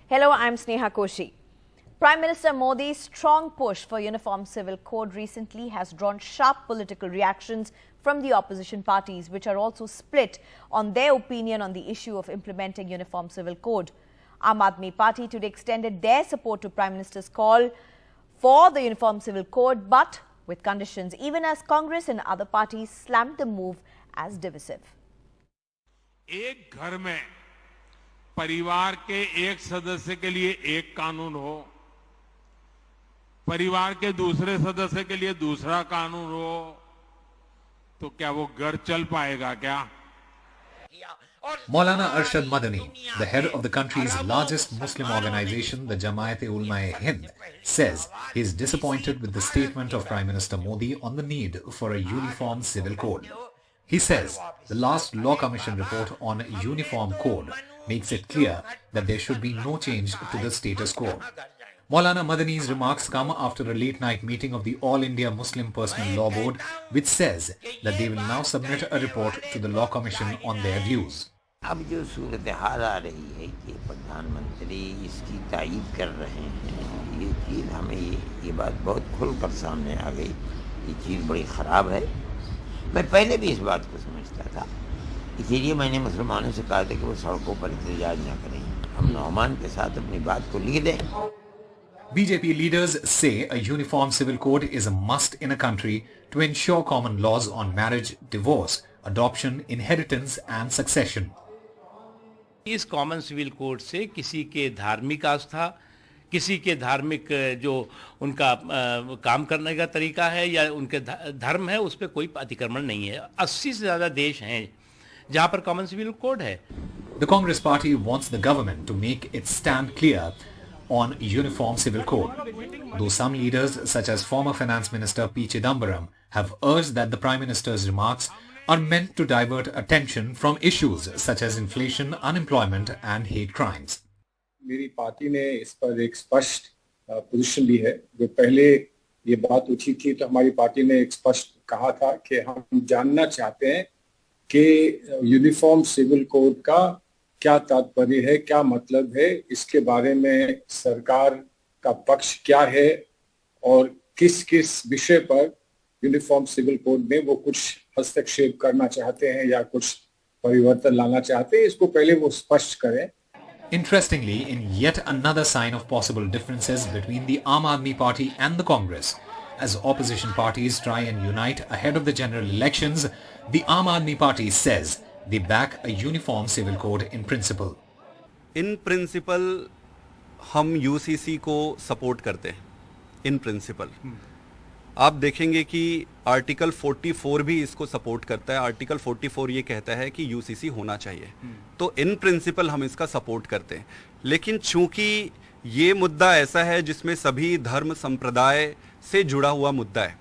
Hello, I'm Sneha Koshi. Prime Minister Modi's strong push for Uniform Civil Code recently has drawn sharp political reactions from the opposition parties, which are also split on their opinion on the issue of implementing Uniform Civil Code. Aam Aadmi Party today extended their support to Prime Minister's call for the Uniform Civil Code, but with conditions, even as Congress and other parties slammed the move as divisive. एक घर में परिवार के एक सदस्य के लिए एक कानून हो, परिवार के दूसरे सदस्य के लिए दूसरा कानून हो, तो क्या वो घर चल पाएगा क्या? Maulana Arshad Madani, the head of the country's largest Muslim organization, the Jamaat-e-Ulama-e-Hind, says he is disappointed with the statement of Prime Minister Modi on the need for a uniform civil code. He says the last Law Commission report on a uniform code makes it clear that there should be no change to the status quo. Maulana Madani's remarks come after a late-night meeting of the All India Muslim Personal Law Board, which says that they will now submit a report to the Law Commission on their views. अब जो सूरत हाल आ रही है कि प्रधानमंत्री इसकी तायीद कर रहे हैं, ये चीज़ हमें ये बात बहुत खुलकर सामने आ गई। ये चीज़ बड़ी ख़राब है। मैं पहले भी इस बात को समझता था, इसीलिए मैंने मुसलमानों से कहा था कि वो सड़कों पर एहतजाज न करें, हम नौमान के साथ अपनी बात को लिख दें। BJP leaders say a uniform civil code is a must in a country to ensure common laws on marriage, divorce, adoption, inheritance and succession. इस कॉमन सिविल कोड से किसी के धार्मिक आस्था, किसी के धार्मिक जो उनका काम करने का तरीका है या उनके धर्म है, उस पर कोई अतिक्रमण नहीं है। 80 से ज़्यादा देश हैं जहां पर कॉमन सिविल कोड है। The Congress party wants the government to make its stand clear on uniform civil code, though some leaders such as former Finance Minister P. Chidambaram have urged that the Prime Minister's remarks are meant to divert attention from issues such as inflation, unemployment and hate crimes. मेरी party ने इस पर एक स्पष्ट position ली है। जो पहले ये बात उठी थी तो हमारी पार्टी ने एक स्पष्ट कहा था कि हम जानना चाहते हैं कि यूनिफॉर्म सिविल कोड का क्या तात्पर्य है, क्या मतलब है, इसके बारे में सरकार का पक्ष क्या है और किस किस विषय पर यूनिफॉर्म सिविल कोड में वो कुछ हस्तक्षेप करना चाहते हैं या कुछ परिवर्तन लाना चाहते हैं, इसको पहले वो स्पष्ट करें। Interestingly, in yet another sign of possible differences between the Aam Aadmi Party and the Congress, as opposition parties try and unite ahead of the general elections, the Aam Aadmi Party says they back a uniform civil code in principle. In principle, हम UCC को support करते हैं, in principle. आप देखेंगे कि article 44 भी इसको support करता है। आर्टिकल 44 ये कहता है कि यूसीसी होना चाहिए, तो इन प्रिंसिपल हम इसका सपोर्ट करते हैं। लेकिन चूंकि ये मुद्दा ऐसा है जिसमें सभी धर्म संप्रदाय से जुड़ा हुआ मुद्दा है,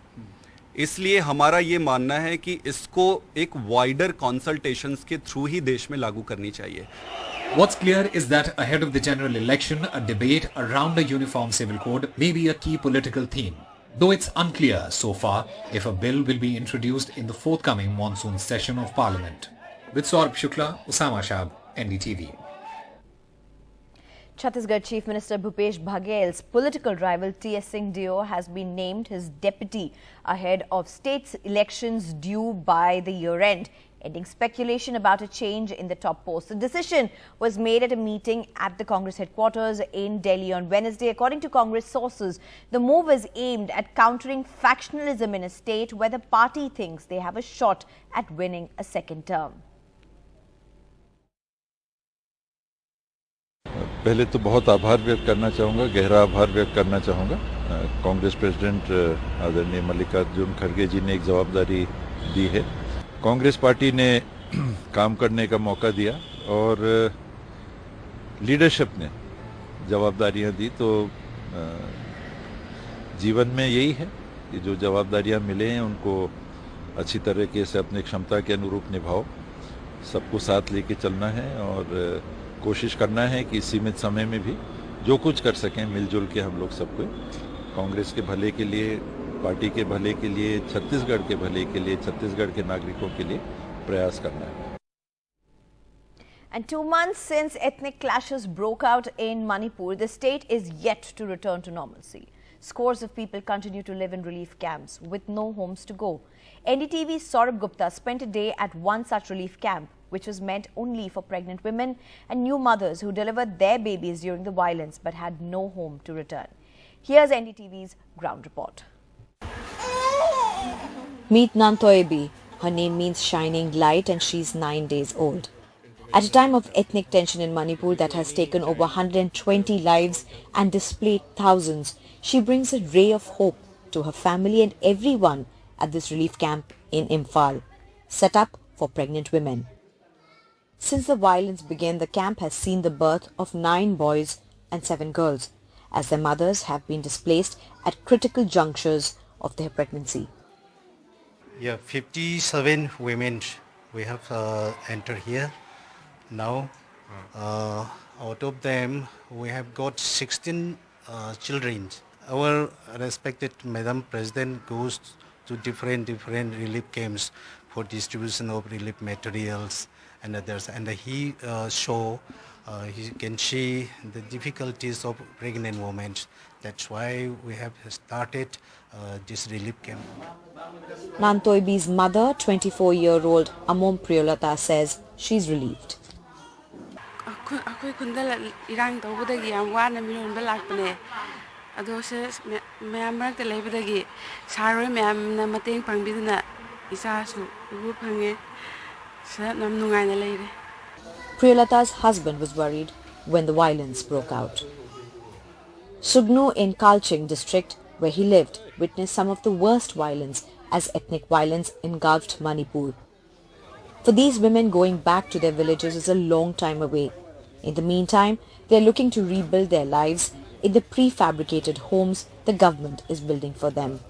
इसलिए हमारा ये मानना है कि इसको एक वाइडर कंसल्टेशंस के थ्रू ही देश में लागू करनी चाहिए। What's clear is that ahead of the general election, a debate around a uniform civil code may be a key political theme, though it's unclear so far if a bill will be introduced in the forthcoming monsoon session of Parliament. With Saurabh Shukla, Usama Shab, NDTV. Chhattisgarh Chief Minister Bhupesh Baghel's political rival T.S. Singh Deo has been named his deputy ahead of state's elections due by the year end, ending speculation about a change in the top post. The decision was made at a meeting at the Congress headquarters in Delhi on Wednesday. According to Congress sources, the move is aimed at countering factionalism in a state where the party thinks they have a shot at winning a second term. पहले तो बहुत आभार व्यक्त करना चाहूँगा, गहरा आभार व्यक्त करना चाहूँगा। कांग्रेस प्रेसिडेंट आदरणीय मल्लिकार्जुन खड़गे जी ने एक जवाबदारी दी है। कांग्रेस पार्टी ने काम करने का मौका दिया और लीडरशिप ने जवाबदारियां दी, तो जीवन में यही है कि जो जवाबदारियां मिले हैं उनको अच्छी तरीके से अपनी क्षमता के अनुरूप निभाओ, सबको साथ लेके चलना है और कोशिश करना है कि सीमित समय में भी जो कुछ कर सकें मिलजुल के हम लोग सबको कांग्रेस के भले के लिए, पार्टी के भले के लिए, छत्तीसगढ़ के भले के लिए, छत्तीसगढ़ के नागरिकों के लिए प्रयास करना है। And 2 months since ethnic clashes broke out in Manipur, the state is yet to return to normalcy. Scores of people continue to live in relief camps with no homes to go. NDTV's Saurabh Gupta spent a day at one such relief camp, which was meant only for pregnant women and new mothers who delivered their babies during the violence but had no home to return. Here's NDTV's ground report. Meet Nantoebi. Her name means shining light and she's 9 days old. At a time of ethnic tension in Manipur that has taken over 120 lives and displaced thousands, she brings a ray of hope to her family and everyone at this relief camp in Imphal, set up for pregnant women. Since the violence began, the camp has seen the birth of 9 boys and 7 girls, as their mothers have been displaced at critical junctures of their pregnancy. Yeah, 57 women we have entered here now. Out of them, we have got 16 children. Our respected Madam President goes to different relief camps for distribution of relief materials and others, and he he can see the difficulties of pregnant women. That's why we have started this relief camp. Nantoebi's mother, 24-year-old Amom Priyolata, says she's relieved. Priyolata's husband was worried when the violence broke out. Sugnu in Kalching district, where he lived, witnessed some of the worst violence as ethnic violence engulfed Manipur. For these women, going back to their villages is a long time away. In the meantime, they are looking to rebuild their lives in the prefabricated homes the government is building for them.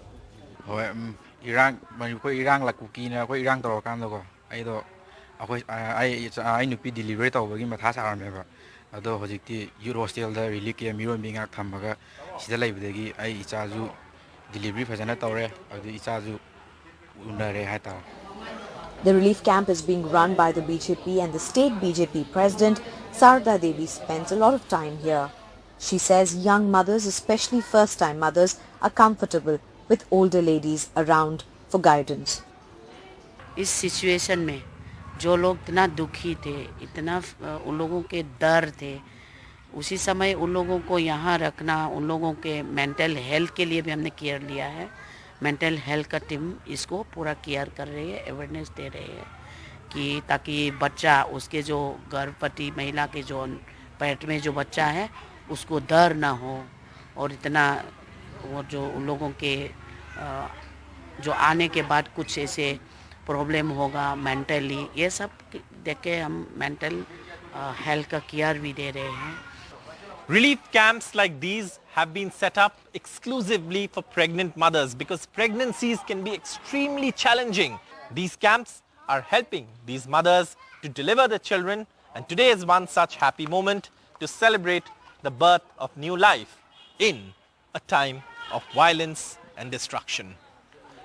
The relief camp is being run by the BJP, and the state BJP president Sarda Devi spends a lot of time here. She says young mothers, especially first-time mothers, are comfortable with older ladies around for guidance. इस situation में जो लोग इतना दुखी थे, इतना उन लोगों के डर थे, उसी समय उन लोगों को यहाँ रखना, उन लोगों के मेंटल हेल्थ के लिए भी हमने केयर लिया है. मेंटल हेल्थ का टीम इसको पूरा केयर कर रही है, अवेयरनेस दे रही है कि ताकि बच्चा, उसके जो गर्भवती महिला के जो पेट में जो बच्चा है उसको डर ना हो, और इतना वो जो उन लोगों के जो आने के बाद कुछ ऐसे प्रॉब्लम होगा मेंटली, ये सब देख के हम मेंटल हेल्थ का केयर भी दे रहे हैं. Relief camps like these have been set up exclusively for pregnant mothers because pregnancies can be extremely challenging. These camps are helping these mothers to deliver their children, and today is one such happy moment to celebrate the birth of new life in a time of violence and destruction.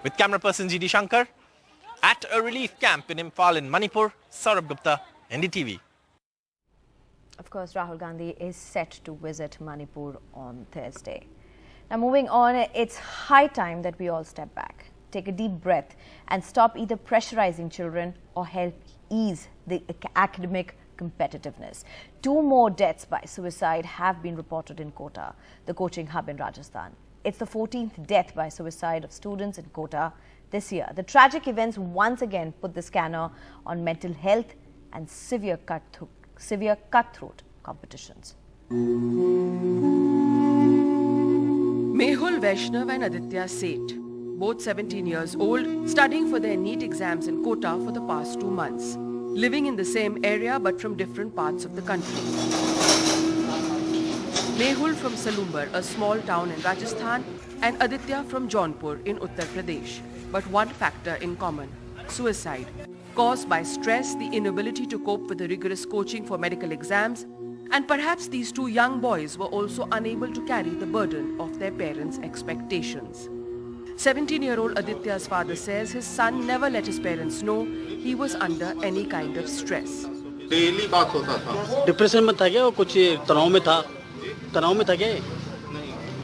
With camera person GD Shankar, at a relief camp in Imphal in Manipur, Saurabh Gupta, NDTV. Of course, Rahul Gandhi is set to visit Manipur on Thursday. Now, moving on, it's high time that we all step back, take a deep breath and stop either pressurizing children or help ease the academic competitiveness. 2 more deaths by suicide have been reported in Kota, the coaching hub in Rajasthan. It's the 14th death by suicide of students in Kota this year. The tragic events once again put the scanner on mental health and severe cutthroat competitions. Mehul Vaishnav and Aditya Seth, both 17 years old, studying for their NEET exams in Kota for the past 2 months, living in the same area but from different parts of the country. Mehul from Salumbar, a small town in Rajasthan, and Aditya from Jaunpur in Uttar Pradesh. But one factor in common: suicide. Caused by stress, the inability to cope with the rigorous coaching for medical exams, and perhaps these 2 young boys were also unable to carry the burden of their parents' expectations. 17-year-old Aditya's father says his son never let his parents know he was under any kind of stress. Daily बात होता था। Depression में था क्या, वो कुछ तनाव में था? तनाव में था क्या?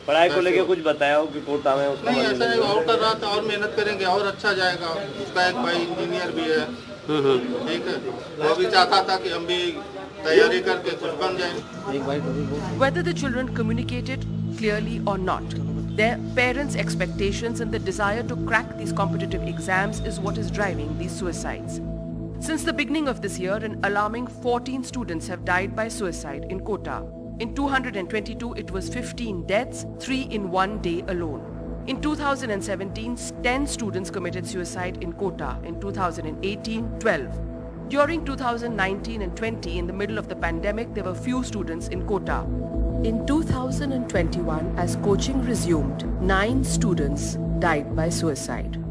पढ़ाई को लेके कुछ बताया हो कि कोटा में उसको नहीं, ऐसा नहीं, और कर रहा था, और मेहनत करेंगे और अच्छा जाएगा। उसका एक भाई इंजीनियर भी है, ठीक है, वो भी चाहता था कि हम भी तैयारी करके कुछ बन जाए। Whether the children communicated clearly or not, their parents' expectations and the desire to crack these competitive exams is what is driving these suicides. Since the beginning of this year, an alarming 14 students have died by suicide in Kota. In 222, it was 15 deaths, 3 in one day alone. In 2017, 10 students committed suicide in Kota. In 2018, 12. During 2019 and 20, in the middle of the pandemic, there were few students in Kota. In 2021, as coaching resumed, 9 students died by suicide.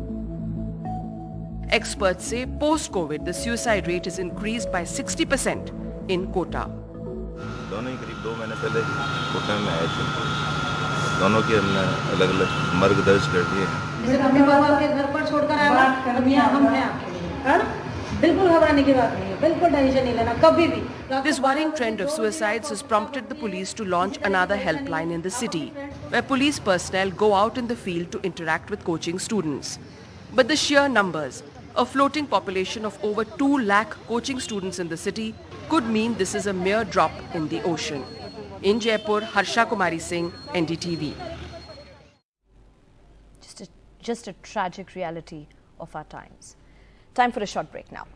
Experts say post-COVID, the suicide rate is increased by 60% in Kota. दोनों ही करीब 2 महीने पहले कोटा में आए थे। दोनों के हमने अलग-अलग मर्ग दर्ज कर दिए हैं। अपने बाबा के घर पर छोड़कर आया, हम यहाँ हम हैं आपके। बिल्कुल घबराने की बात नहीं है, बिल्कुल टेंशन नहीं लेना कभी भी। This worrying trend of suicides has prompted the police to launch another helpline in the city, where police personnel go out in the field to interact with coaching students. But the sheer numbers, a floating population of over 2 lakh coaching students in the city, could mean this is a mere drop in the ocean. In Jaipur, Harsha Kumari Singh, NDTV. Just a tragic reality of our times. Time for a short break now.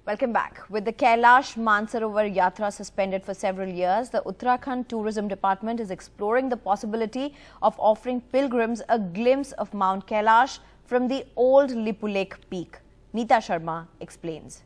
Welcome back. With the Kailash Mansarovar Yatra suspended for several years, the Uttarakhand Tourism Department is exploring the possibility of offering pilgrims a glimpse of Mount Kailash from the old Lipulek peak. Neeta Sharma explains.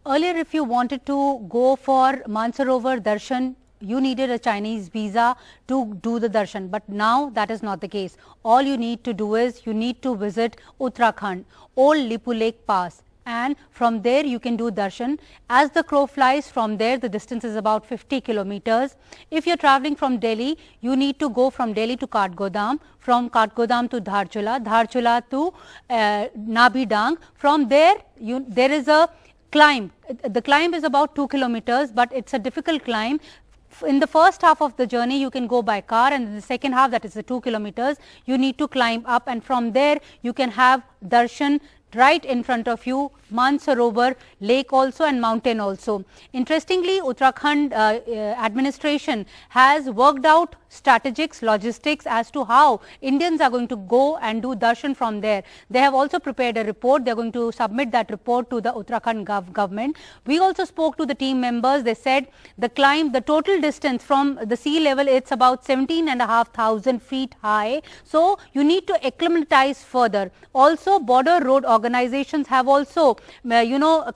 Earlier, if you wanted to go for Mansarovar Darshan, you needed a Chinese visa to do the darshan, but now that is not the case. All you need to do is you need to visit Uttarakhand, Old Lipulek Pass, and from there you can do darshan. As the crow flies, from there the distance is about 50 kilometers. If you are traveling from Delhi, you need to go from Delhi to Kathgodam, from Kathgodam to Dharchula, Dharchula to Nabidang. From there, there is a climb. The climb is about 2 kilometers, but it's a difficult climb. In the first half of the journey, you can go by car, and in the second half, that is the 2 kilometers, you need to climb up, and from there you can have darshan right in front of you, Mansarovar lake also and mountain also. Interestingly, Uttarakhand administration has worked out strategics, logistics as to how Indians are going to go and do darshan from there. They have also prepared a report. They are going to submit that report to the Uttarakhand government. We also spoke to the team members. They said the climb, the total distance from the sea level, it's about 17,500 feet high. So you need to acclimatize further. Also, border road organizations have also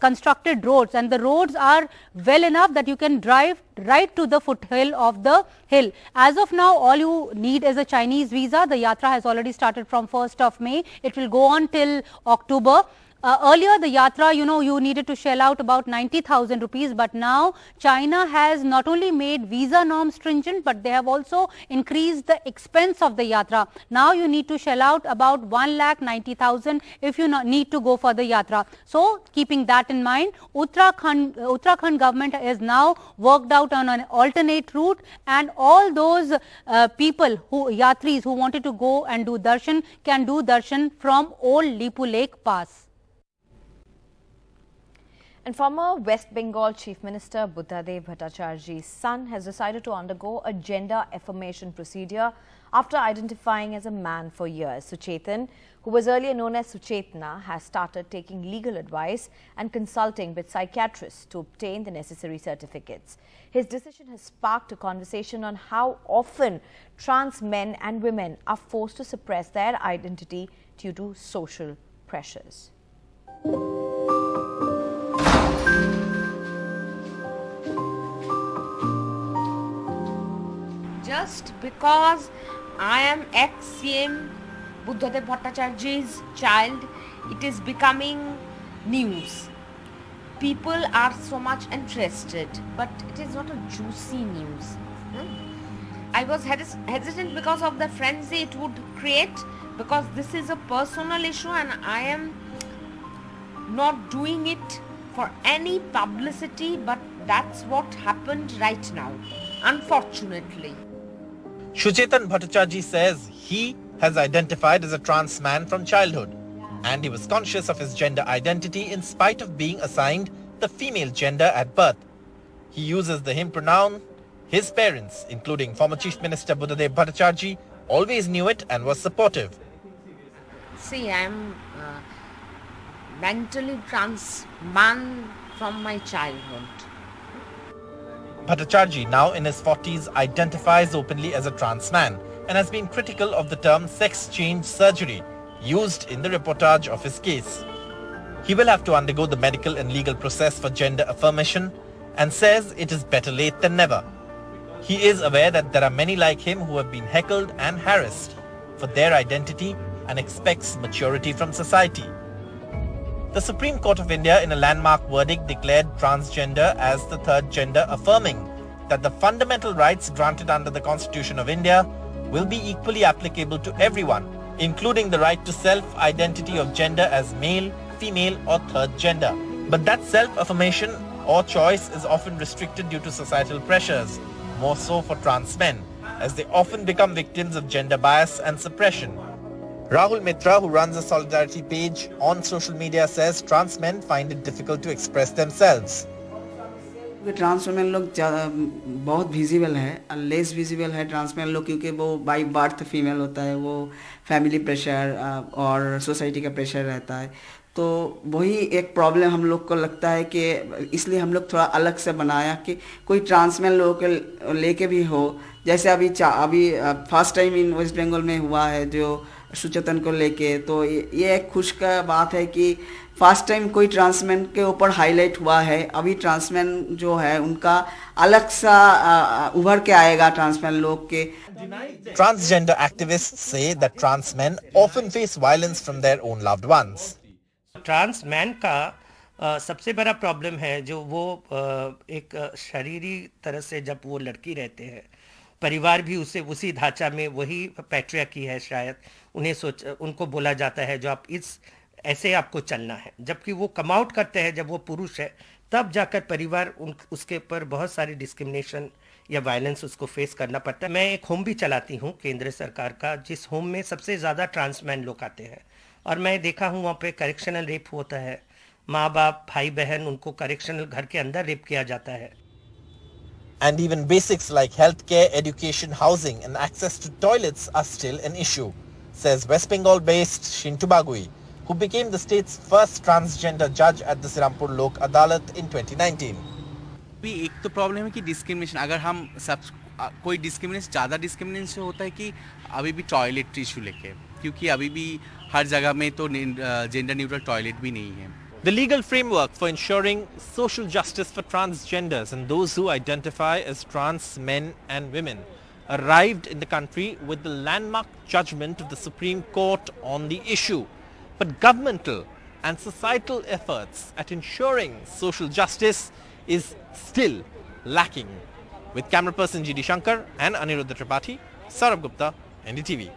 constructed roads, and the roads are well enough that you can drive right to the foothill of the hill. As of now, all you need is a Chinese visa. The Yatra has already started from 1st of May. It will go on till October. Earlier, the Yatra, you needed to shell out about 90,000 rupees, but now China has not only made visa norms stringent, but they have also increased the expense of the Yatra. Now you need to shell out about 1,90,000 if you need to go for the Yatra. So, keeping that in mind, Uttarakhand government has now worked out on an alternate route, and all those yatris who wanted to go and do darshan can do darshan from Old Lipulek Pass. And former West Bengal Chief Minister Buddhadev Bhattacharjee son has decided to undergo a gender affirmation procedure after identifying as a man for years. Suchetan, who was earlier known as Suchetna, has started taking legal advice and consulting with psychiatrists to obtain the necessary certificates. His decision has sparked a conversation on how often trans men and women are forced to suppress their identity due to social pressures. Just because I am ex-CM Buddhadev Bhattacharjee's child, it is becoming news. People are so much interested, but it is not a juicy news. I was hesitant because of the frenzy it would create, because this is a personal issue and I am not doing it for any publicity, but that's what happened right now, unfortunately. Sotan Chaitanya says he has identified as a trans man from childhood, and he was conscious of his gender identity in spite of being assigned the female gender at birth. He uses the him pronoun. His parents, including former Chief Minister Buddhadev Bhattacharjee, always knew it and was supportive. See, I am mentally trans man from my childhood. Bhattacharjee, now in his 40s, identifies openly as a trans man and has been critical of the term sex change surgery used in the reportage of his case. He will have to undergo the medical and legal process for gender affirmation and says it is better late than never. He is aware that there are many like him who have been heckled and harassed for their identity and expects maturity from society. The Supreme Court of India, in a landmark verdict, declared transgender as the third gender, affirming that the fundamental rights granted under the Constitution of India will be equally applicable to everyone, including the right to self-identity of gender as male, female or third gender. But that self-affirmation or choice is often restricted due to societal pressures, more so for trans men, as they often become victims of gender bias and suppression. Rahul Mitra, who runs a solidarity page on social media, says trans men find it difficult to express themselves. Trans man लोग बहुत visible है, less visible है trans man लोग, क्योंकि वो by birth female होता है, वो फैमिली प्रेशर और सोसाइटी का प्रेशर रहता है, तो वही एक प्रॉब्लम हम लोग को लगता है कि इसलिए हम लोग थोड़ा अलग से बनाया कि कोई ट्रांस मैन लोगों के लेके भी हो, जैसे अभी first time in West Bengal में हुआ है जो सुचेतन को लेके, तो ये एक खुश का बात है कि फर्स्ट टाइम कोई ट्रांसमैन के ऊपर हाईलाइट हुआ है. अभी ट्रांसमैन जो है उनका अलग सा उभर के आएगा ट्रांसमैन लोग के. Transgender activists say that trans men often face violence from their own loved ones. Trans man का सबसे बड़ा प्रॉब्लम है जो वो एक शारीरिक तरह से जब वो लड़की रहते हैं, परिवार भी उसी ढांचा में वही पैट्रियार्की है शायद, उनको बोला जाता है जो आप ऐसे आपको चलना है, जबकि वो कम आउट करते हैं जब वो पुरुष है, तब जाकर परिवार उसके ऊपर बहुत सारी डिस्क्रिमिनेशन या वायलेंस उसको फेस करना पड़ता है. मैं एक होम भी चलाती हूँ केंद्र सरकार का, जिस होम में सबसे ज़्यादा ट्रांसमैन लोग आते हैं, और मैं देखा हूँ वहाँ पे करेक्शनल रेप होता है, माँ बाप भाई बहन उनको करेक्शनल घर के अंदर रेप किया जाता है. And even basics like healthcare, education, housing and access to toilets are still an issue, says West Bengal-based Shintu Bagui, who became the state's first transgender judge at the Sirampur Lok Adalat in 2019. एक तो problem है कि discrimination, अगर हम सब कोई discrimination ज़्यादा discrimination होता है कि अभी भी टॉयलेट इशू लेके, क्योंकि अभी भी हर जगह में तो जेंडर न्यूट्रल टॉयलेट भी नहीं है. The legal framework for ensuring social justice for transgenders and those who identify as trans men and women arrived in the country with the landmark judgment of the Supreme Court on the issue. But governmental and societal efforts at ensuring social justice is still lacking. With camera person G.D. Shankar and Aniruddha Tripathi, Saurabh Gupta, NDTV.